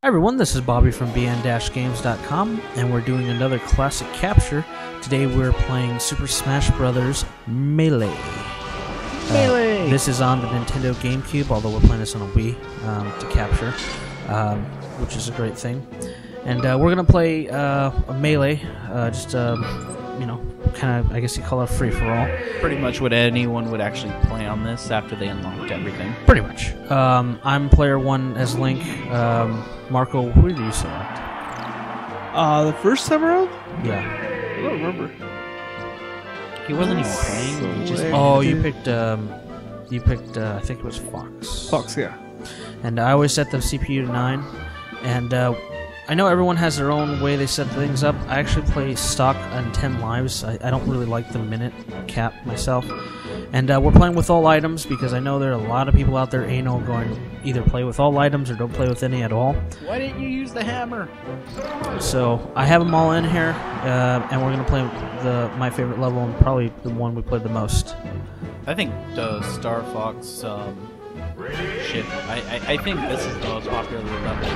everyone, this is Bobby from bn-games.com, and we're doing another classic capture. Today we're playing Super Smash Bros. Melee. This is on the Nintendo GameCube, although we're playing this on a Wii to capture, which is a great thing. And we're going to play a Melee, you know, kind of, I guess you call it a free-for-all. Pretty much what anyone would actually play on this after they unlocked everything. Pretty much. I'm player one as Link. Marco, who did you select? The first time around? Yeah. I don't remember. He wasn't even playing. He just Oh, you picked, I think it was Fox. Fox, yeah. And I always set the CPU to 9. And I know everyone has their own way they set things up. I actually play stock on 10 lives. I don't really like the minute cap myself. And we're playing with all items because I know there are a lot of people out there anal going either play with all items or don't play with any at all. Why didn't you use the hammer? So I have them all in here, and we're going to play my favorite level and probably the one we played the most. I think the Star Fox shit. I think this is the most popular level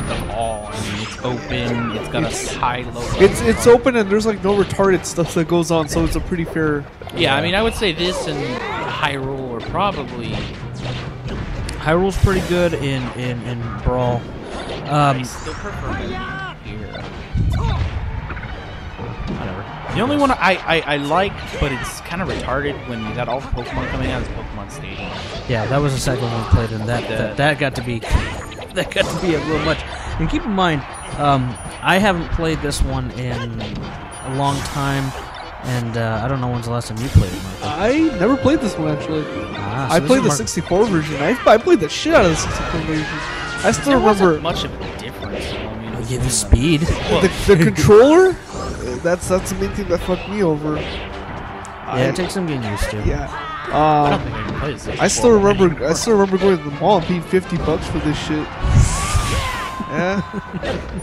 of all. I mean, it's open. It's got a high low. It's open and there's like no retarded stuff that goes on, so it's a pretty fair. Yeah, I mean, I would say this and Hyrule are probably. Hyrule's pretty good in Brawl. I still prefer here. Whatever. The only one I like, but it's kind of retarded when you got all the Pokemon coming out, is Pokemon Stadium. Yeah, that was the second one we played, and that got to be a little much. And keep in mind, I haven't played this one in a long time, and I don't know when's the last time you played it, Marco. I never played this one actually. So I played the 64 version. I played the shit out of the 64 version. I still remember much of a difference. I mean, the speed. The controller. That's the main thing that fucked me over. Yeah, it takes some getting used to. Yeah. I don't think I can play this. I still remember going to the mall and paying $50 for this shit. Yeah.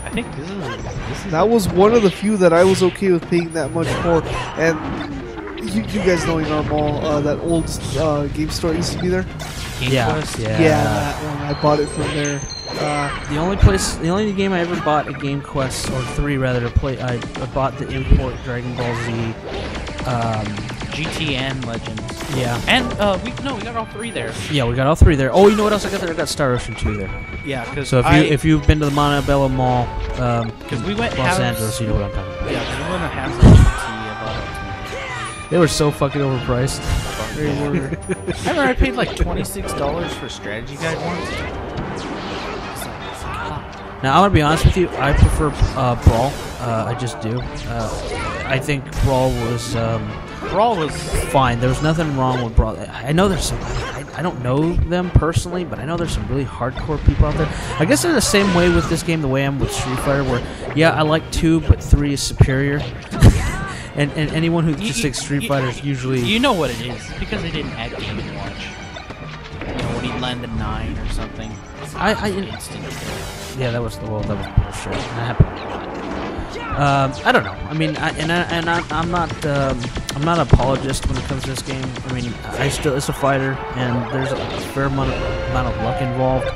I think this is that was one of the few that I was okay with paying that much for. And you guys know in our mall, that old game store used to be there. Yeah, that one. I bought it from there. The only game I ever bought a Game Quest, or 3 rather, to play, I bought the import Dragon Ball Z. GTN Legends. Yeah. And we got all 3 there. Yeah, we got all 3 there. Oh, you know what else I got there? I got Star Ocean 2 there. Yeah, because so if you've been to the Montebello Mall, because we went Los Angeles, you know what I'm talking about. Yeah, because we went to have some They were so fucking overpriced. I remember I paid like $26 for Strategy Guide once. Now, I'm gonna be honest with you. I prefer Brawl. I just do. I think Brawl was fine. There was nothing wrong with Brawl. I know there's some. I don't know them personally, but I know there's some really hardcore people out there. I guess they're the same way with this game, the way I'm with Street Fighter, where yeah, I like 2, but 3 is superior. and anyone who just takes Street Fighter is usually. You know what it is because they didn't add Game & Watch. You know, when he landed 9 or something. Yeah, that was bullshit. That happened. I don't know. I mean, I'm not an apologist when it comes to this game. I mean, it's a fighter, and there's a fair amount of luck involved.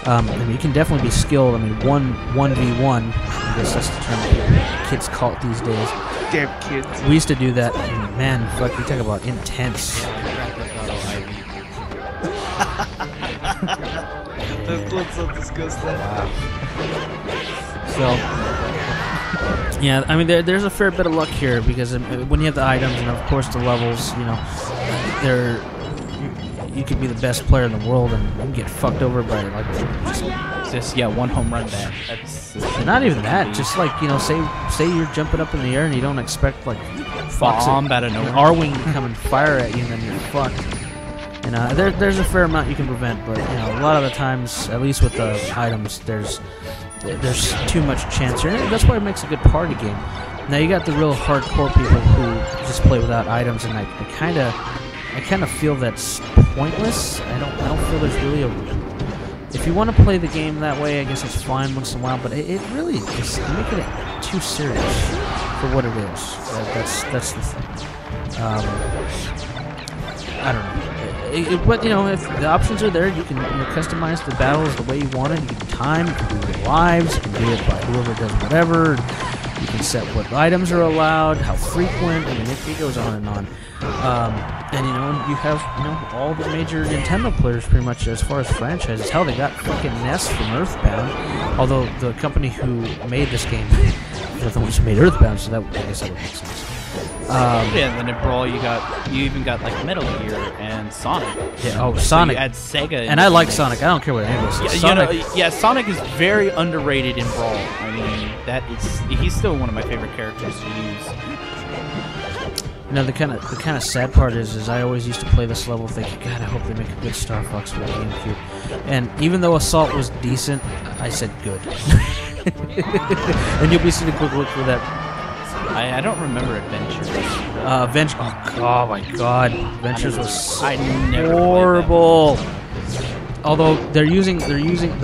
I mean, you can definitely be skilled. I mean, 1v1. I guess that's the term kids call it these days. Damn kids. We used to do that, and man, fuck, you talk about intense. That's so disgusting. So, yeah, I mean, there's a fair bit of luck here because when you have the items and of course the levels, you know, you could be the best player in the world and you can get fucked over by like just one home run back. That's not even that. Just like, you know, say you're jumping up in the air and you don't expect like bomb out of nowhere, R-wing to come and fire at you and then you're fucked. And there's a fair amount you can prevent, but you know, a lot of the times, at least with the items, there's too much chance here. And that's why it makes a good party game. Now you got the real hardcore people who just play without items, and I kind of feel that's pointless. I don't feel there's really a. If you want to play the game that way, I guess it's fine once in a while, but it really is making it too serious for what it is. That's the thing. I don't know. but you know, if the options are there, you can customize the battles the way you want it. You can time, you can do your lives, you can do it by whoever does whatever. You can set what items are allowed, how frequent. I mean, it goes on and on. And you know, you have all the major Nintendo players pretty much as far as franchises. Hell, they got fucking NES from Earthbound. Although the company who made this game, they're the ones who made Earthbound, so I guess that would make sense. Yeah, and then in Brawl, you even got like Metal Gear and Sonic. Yeah, oh, So Sonic. you add Sega, And I like Sonic. I don't care what anyone says. Sonic. Sonic is very underrated in Brawl. I mean, he's still one of my favorite characters to use. You know, the kind of sad part is I always used to play this level thinking, God, I hope they make a good Star Fox for the GameCube. And even though Assault was decent, I said good. And you'll be seeing a quick look for that. I don't remember Adventures. Oh my God, Adventures was I never played horrible. Although the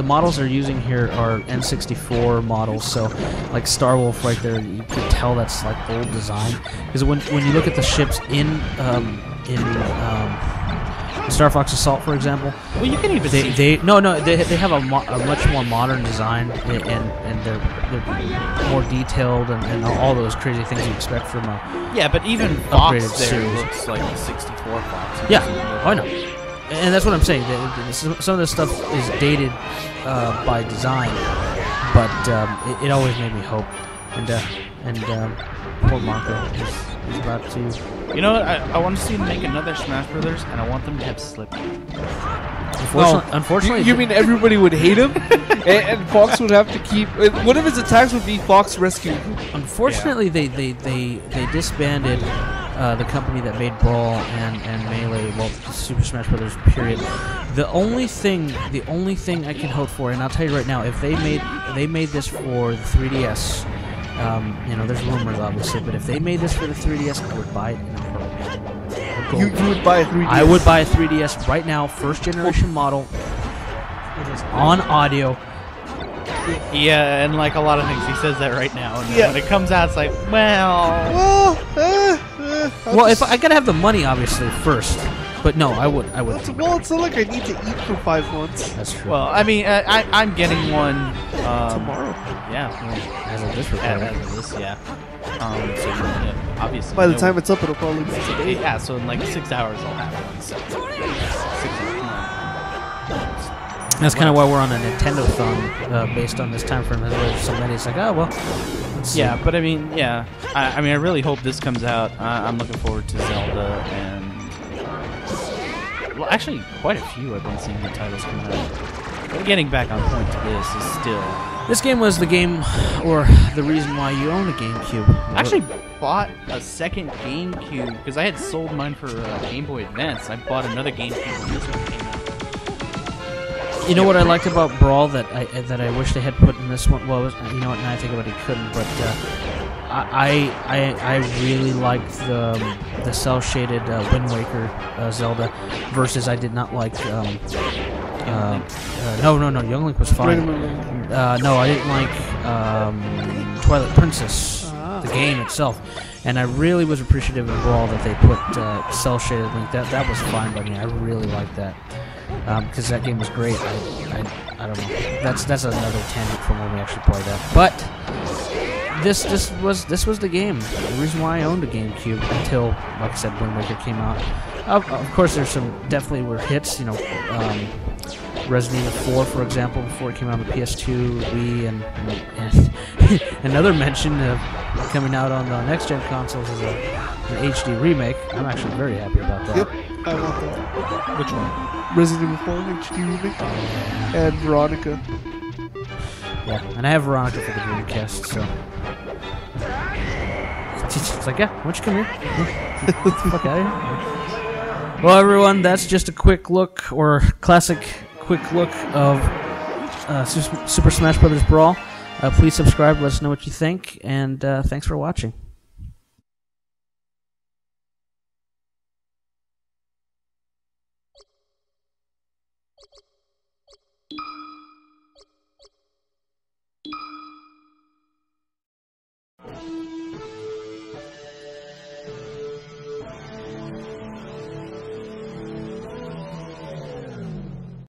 models they're using here are N64 models, so like Starwolf right there, you can tell that's like old design. Because when you look at the ships in Star Fox Assault, for example, Well, you can even see. they have a much more modern design, and they're more detailed and all those crazy things you expect from a Yeah, but even upgraded Fox there series. looks like the 64 Fox. Yeah, I know. And that's what I'm saying. Some of this stuff is dated by design, but it always made me hope. And poor Marco is about to. You know what? I want to see them make another Smash Brothers, and I want them to have Slip. Unfortunately, You mean everybody would hate him, and Fox would have to keep. One of his attacks would be Fox Rescue. Unfortunately, they disbanded the company that made Brawl and Melee, well, Super Smash Brothers. Period. The only thing I can hope for, and I'll tell you right now, if they made this for the 3DS, you know, there's rumors obviously, but if they made this for the 3DS, I would buy it in a heartbeat. You would buy a 3DS. I would buy a 3DS right now, first generation model. It is on audio. Yeah, and like a lot of things, he says that right now. And Yeah. when it comes out, it's like, well. Well, if I gotta have the money, obviously first. But no, I would. Well, it's not like I need to eat for 5 months. That's true. Well, I mean, I'm getting one Tomorrow. Yeah, as of this recording. as of this, yeah. So yeah, obviously. By the time it's up, it'll probably be today. yeah, so in like 6 hours I'll have one. So 6 hours. That's kind of why we're on a Nintendo thon based on this time frame. There's so many. It's like, oh well. Let's see. Yeah, but I mean, yeah. I mean, I really hope this comes out. I'm looking forward to Zelda and. Well, actually, quite a few I've been seeing the titles coming out. But getting back on point to this is still. This game was the game, or the reason why you own a GameCube. I actually bought a second GameCube because I had sold mine for Game Boy Advance. I bought another GameCube when this one came out. You know what I liked about Brawl that I wish they had put in this one? Well, you know what? Now I think about it, he couldn't. But I really liked the cell shaded Wind Waker Zelda versus I did not like. No, Young Link was fine. No, I didn't like Twilight Princess, the game itself, and I really was appreciative of Brawl that they put cell shaded Link. That was fine by me. I really liked that because that game was great. I don't know. That's another tangent from when we actually played that. But this was the game. The reason why I owned a GameCube until, like I said, Wind Waker came out. Of course, there's some definitely were hits. You know. Resident Evil 4, for example, before it came out on the PS2, Wii, and another mention of coming out on the next-gen consoles is an HD remake. I'm actually very happy about that. Yep, I want that. Which one? Resident Evil 4 HD remake and Veronica. Yeah, and I have Veronica for the Dreamcast, so it's like, yeah, why don't you come here? Get the fuck out of here. Well, everyone, that's just a quick look, or classic quick look of Super Smash Bros. Brawl. Please subscribe, let us know what you think, and thanks for watching.